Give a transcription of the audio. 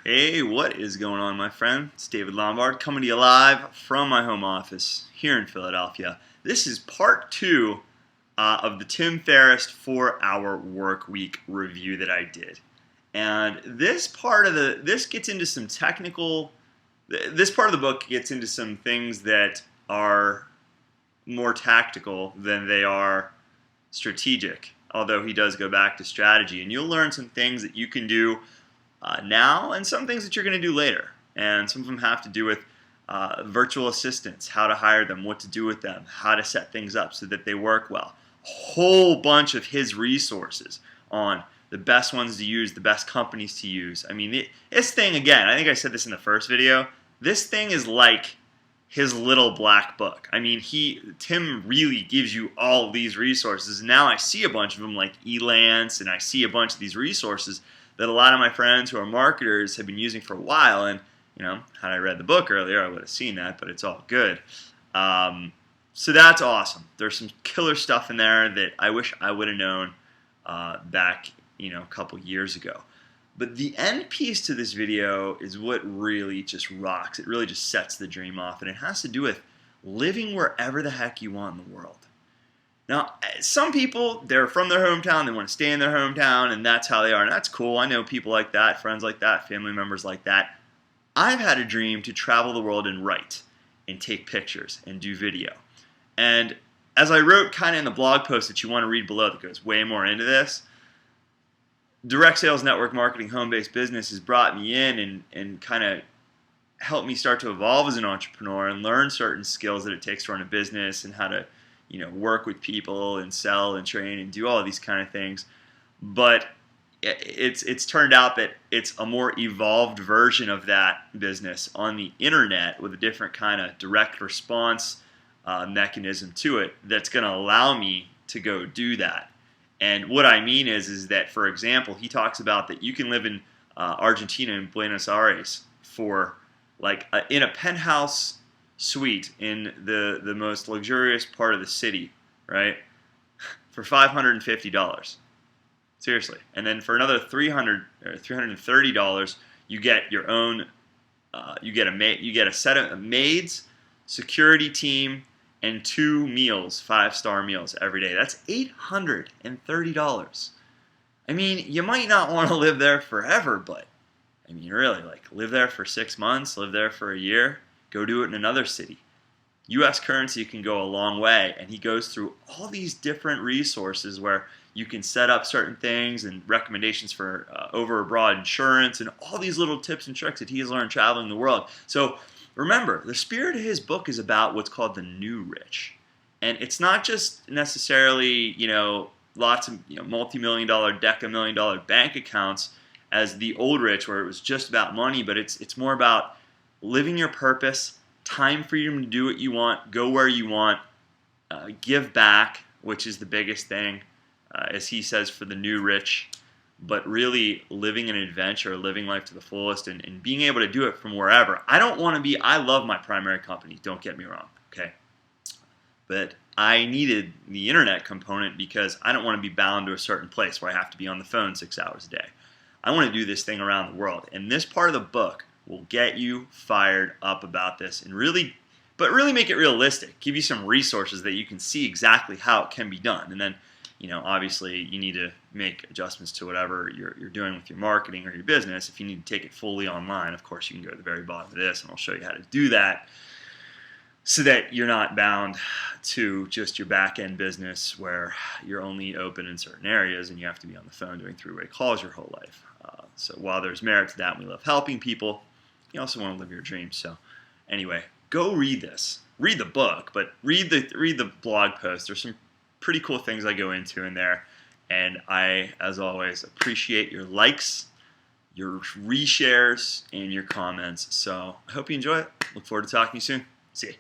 Hey, what is going on, my friend? It's David Lombard coming to you live from my home office here in Philadelphia. This is part two of the Tim Ferris 4-Hour Work Week review that I did. And this part of this gets into some technical. This part of the book gets into some things that are more tactical than they are strategic. Although he does go back to strategy, and you'll learn some things that you can do now, and some things that you're going to do later. And some of them have to do with virtual assistants, how to hire them, what to do with them, how to set things up so that they work well. A whole bunch of his resources on the best ones to use, the best companies to use. I mean, this thing, again, I think I said this in the first video, this thing is like his little black book. I mean, Tim really gives you all of these resources. Now I see a bunch of them like Elance, and I see a bunch of these resources that a lot of my friends who are marketers have been using for a while. And, you know, had I read the book earlier, I would have seen that, but it's all good. So that's awesome. There's some killer stuff in there that I wish I would have known back, a couple years ago. But the end piece to this video is what really just rocks. It really just sets the dream off, and it has to do with living wherever the heck you want in the world. Now, some people, they're from their hometown, they want to stay in their hometown, and that's how they are, and that's cool. I know people like that, friends like that, family members like that. I've had a dream to travel the world and write, and take pictures, and do video. And as I wrote kind of in the blog post that you want to read below that goes way more into this, direct sales network marketing home-based business has brought me in and kind of helped me start to evolve as an entrepreneur and learn certain skills that it takes to run a business and how to work with people and sell and train and do all of these kind of things. But it's turned out that it's a more evolved version of that business on the internet with a different kind of direct response mechanism to it that's going to allow me to go do that. And what I mean is that, for example, he talks about that you can live in Argentina, in Buenos Aires, for in a penthouse suite in the most luxurious part of the city, right? For $550, seriously. And then for another $330, you get your own. You get a set of maids, security team, and 2 meals, 5-star meals every day. That's $830. I mean, you might not want to live there forever, but I mean, really, live there for 6 months, live there for a year. Go do it in another city. U.S. currency can go a long way, and he goes through all these different resources where you can set up certain things and recommendations for over abroad insurance and all these little tips and tricks that he has learned traveling the world. So remember, the spirit of his book is about what's called the new rich, and it's not just necessarily lots of multi-million-dollar, deca-million-dollar bank accounts as the old rich, where it was just about money, but it's more about living your purpose, time freedom to do what you want, go where you want, give back, which is the biggest thing, as he says, for the new rich, but really living an adventure, living life to the fullest, and being able to do it from wherever. I love my primary company, don't get me wrong, okay? But I needed the internet component because I don't want to be bound to a certain place where I have to be on the phone 6 hours a day. I want to do this thing around the world, and this part of the book will get you fired up about this and really make it realistic. Give you some resources that you can see exactly how it can be done. And then, obviously you need to make adjustments to whatever you're doing with your marketing or your business. If you need to take it fully online, of course, you can go to the very bottom of this and I'll show you how to do that so that you're not bound to just your back-end business where you're only open in certain areas and you have to be on the phone doing 3-way calls your whole life. So while there's merit to that and we love helping people, you also want to live your dreams. So anyway, go read this. Read the book, but read the blog post. There's some pretty cool things I go into in there. And I, as always, appreciate your likes, your reshares, and your comments. So I hope you enjoy it. Look forward to talking to you soon. See you.